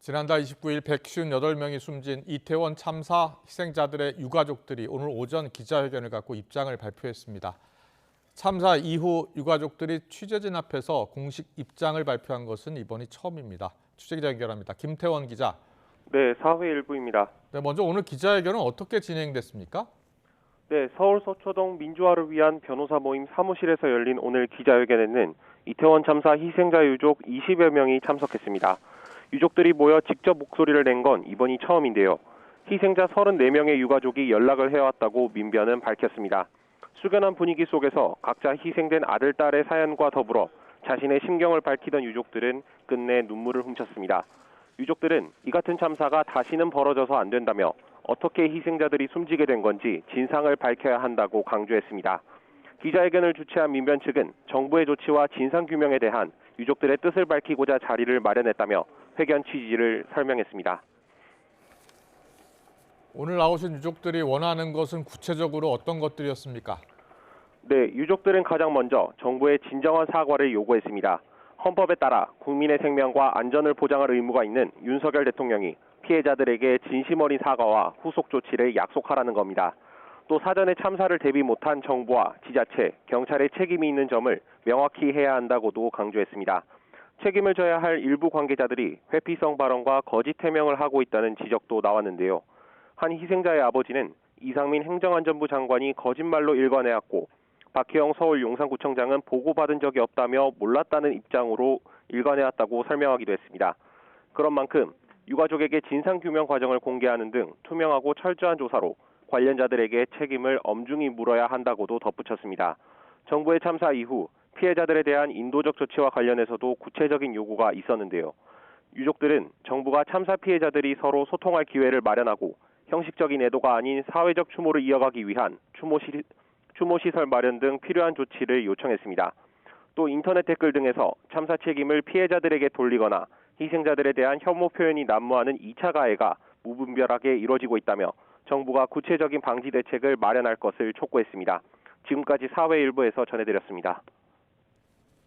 지난달 29일 158명이 숨진 이태원 참사 희생자들의 유가족들이 오늘 오전 기자회견을 갖고 입장을 발표했습니다. 참사 이후 유가족들이 취재진 앞에서 공식 입장을 발표한 것은 이번이 처음입니다. 취재기자 연결합니다. 김태원 기자. 네, 사회 일부입니다. 네, 먼저 오늘 기자회견은 어떻게 진행됐습니까? 네, 서울 서초동 민주화를 위한 변호사 모임 사무실에서 열린 오늘 기자회견에는 이태원 참사 희생자 유족 20여 명이 참석했습니다. 유족들이 모여 직접 목소리를 낸 건 이번이 처음인데요. 희생자 34명의 유가족이 연락을 해왔다고 민변은 밝혔습니다. 숙연한 분위기 속에서 각자 희생된 아들, 딸의 사연과 더불어 자신의 심경을 밝히던 유족들은 끝내 눈물을 훔쳤습니다. 유족들은 이 같은 참사가 다시는 벌어져서 안 된다며 어떻게 희생자들이 숨지게 된 건지 진상을 밝혀야 한다고 강조했습니다. 기자회견을 주최한 민변 측은 정부의 조치와 진상규명에 대한 유족들의 뜻을 밝히고자 자리를 마련했다며 회견 취지를 설명했습니다. 오늘 나오신 유족들이 원하는 것은 구체적으로 어떤 것들이었습니까? 네, 유족들은 가장 먼저 정부의 진정한 사과를 요구했습니다. 헌법에 따라 국민의 생명과 안전을 보장할 의무가 있는 윤석열 대통령이 피해자들에게 진심 어린 사과와 후속 조치를 약속하라는 겁니다. 또 사전에 참사를 대비 못한 정부와 지자체, 경찰의 책임이 있는 점을 명확히 해야 한다고도 강조했습니다. 책임을 져야 할 일부 관계자들이 회피성 발언과 거짓 해명을 하고 있다는 지적도 나왔는데요. 한 희생자의 아버지는 이상민 행정안전부 장관이 거짓말로 일관해왔고 박혜영 서울 용산구청장은 보고받은 적이 없다며 몰랐다는 입장으로 일관해왔다고 설명하기도 했습니다. 그런 만큼 유가족에게 진상규명 과정을 공개하는 등 투명하고 철저한 조사로 관련자들에게 책임을 엄중히 물어야 한다고도 덧붙였습니다. 정부의 참사 이후 피해자들에 대한 인도적 조치와 관련해서도 구체적인 요구가 있었는데요. 유족들은 정부가 참사 피해자들이 서로 소통할 기회를 마련하고 형식적인 애도가 아닌 사회적 추모를 이어가기 위한 추모시설 마련 등 필요한 조치를 요청했습니다. 또 인터넷 댓글 등에서 참사 책임을 피해자들에게 돌리거나 희생자들에 대한 혐오 표현이 난무하는 2차 가해가 무분별하게 이뤄지고 있다며 정부가 구체적인 방지 대책을 마련할 것을 촉구했습니다. 지금까지 사회일부에서 전해드렸습니다.